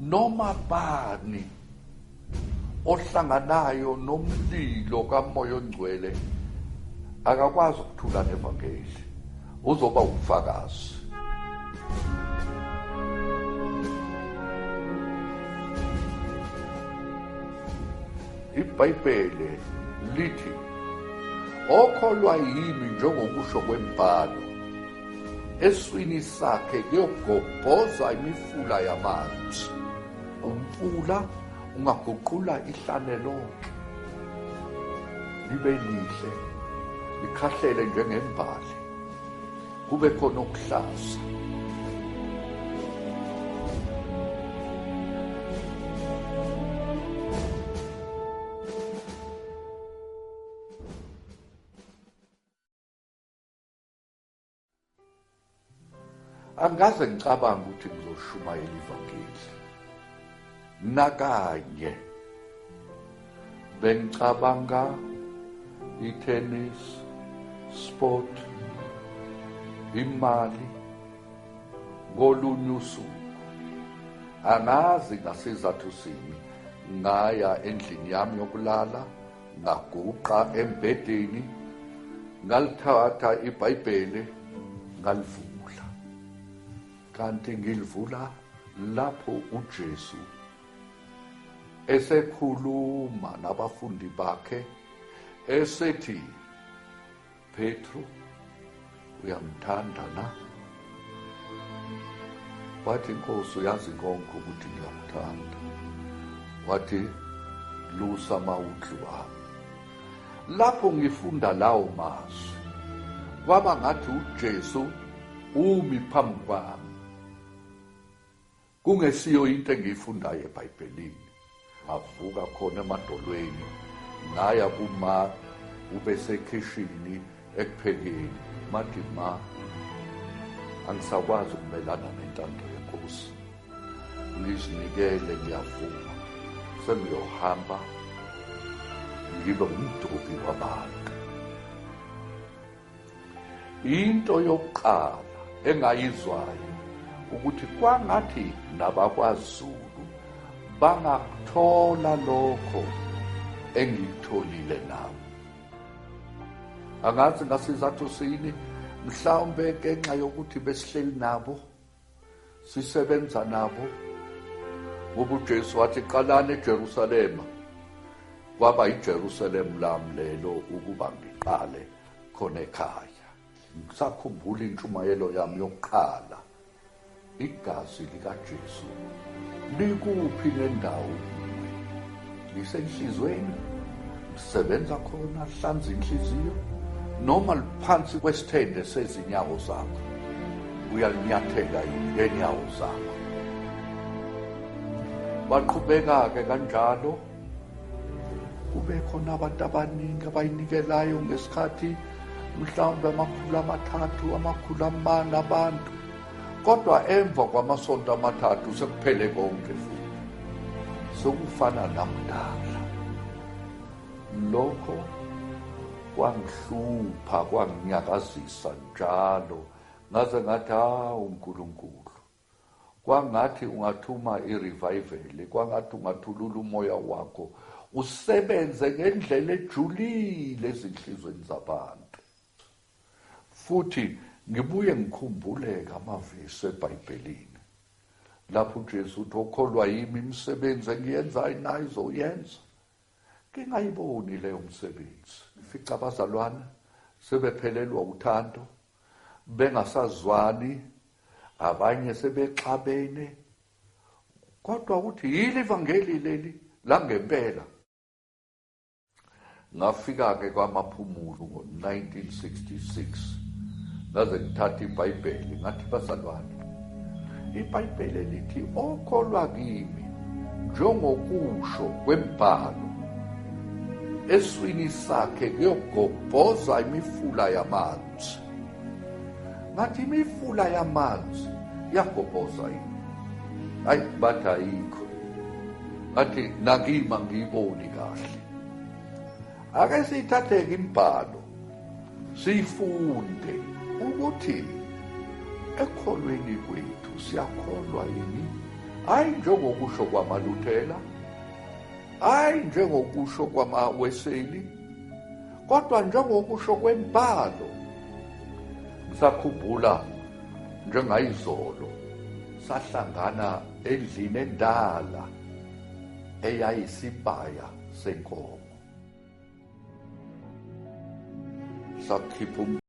noma bani ohlanganayo nomlilo kamoya ongcwele akakwazi ukuthula nevangeli, uzoba ubufakazi. iBhayibheli lithi okholwa yimi njengokusho kwembhalo, eswini sakhe kuyogobhoza imifula yamanzi. Umfula ungaguqula ihlane lonke libe lihle, likhahlele njengembali, kube khona okuhlaza. Angaze ngicabanga ukuthi ngizoshumayela ivangeli. Nakanye bengicabanga i-tennis, sport, imali, ngolunye usuku. Angazi ngasizathu sini ngaya endlini yami yokulala, ngaguqa embedeni, ngalithatha iBhayibheli, ngalivula. Kanti ngilivula lapho uJesu esekhuluma nabafundi bakhe esethi, Petru, uyamthanda na? Wathi, Nkosi, uyazi konke ukuthi ngiyamthanda. Wathi, lusa amawundlu wami. Lapho ngifunda lawo mazwi, kwaba ngathi uJesu umi phambi kwami. Kungesiyo into engiyifundayo eBhayibhelini. Ngavuka khona emadolweni, ngaya kuma ubesekhishini ekuphekeni. Mathi, ma, angisakwazi ukumelana nentando yenkosi. Ngizinikele, ngiyavuma. Sengiyohamba ngibe ngumdobi wabantu. Into yokuqala engayizwayo ukuthi kwangathi nabakwaZulu bangakuthola lokho engikutholile nami. Angazi ngasizathu sini, mhlawumbe ngenxa yokuthi besihleli nabo, sisebenza nabo. Ngoba uJesu wathi, qalani eJerusalema. Kwaba iJerusalem lami lelo ukuba ngiqale khona ekhaya. Ngisakhumbula intshumayelo yami yokuqala. Igazi likaJesu likuphi nendawo? Lisenhlizweni, lisebenza khona, lihlanza inhliziyo, noma liphansi kwesithende sezinyawo zakho, uyalinyathela ngenyawo zakho. Baqhubeka-ke kanjalo, kube khona abantu abaningi abayinikelayo ngesikhathi, mhlawumbe 300, 400 abantu. Kodwa emva kwamasonto 3 sekuphele konke futhi. Sokufana namdala. Lokho kwangihlupha, kwanginyakazisa njalo. Ngaze ngathi, uNkulunkulu. Kwangathi ungathuma i-revival, kwangathi ungathulula umoya wakho, usebenze ngendlela ejulile ezinhlizweni zabantu. Futhi ngibuye ngikhumbuleke amavesi eBhayibhelini lapho uJesu uthi, okholwa yimi imisebenzi engiyenzayo nayo izoyenza. Ngingayiboni leyo msebenzi. Ngifica abazalwane sebephelelwa uthando, bengasazwani, abanye sebexabene. Kodwa uthi, yili ivangeli leli langempela. Ngafika-ke kwaMaphumulo ngo-1966. Ngaze ngithatha iBhayibheli, ngathi, bazalwane, iBhayibheli lithi okholwa kimi njengokusho kwembhalo, eswini sakhe kuyogobhoza imifula yamanzi. Ngathi, imifula yamanzi yagobhoza yini? Hayi, bathi ayikho. Ngathi, nakima ngiyiboni kahle. Ake siyithathe-ke imbhalo siyifunde ukuthi ekholweni kwethu siyakholwa yini hayi njengokusho kwamaLuthela, hayi njengokusho kwamaWeseli, kodwa njengokusho kwembhalo. Ngisakhumbula njengayizolo sahlangana endlini endala eyayisibaya senkomo. Sakhipha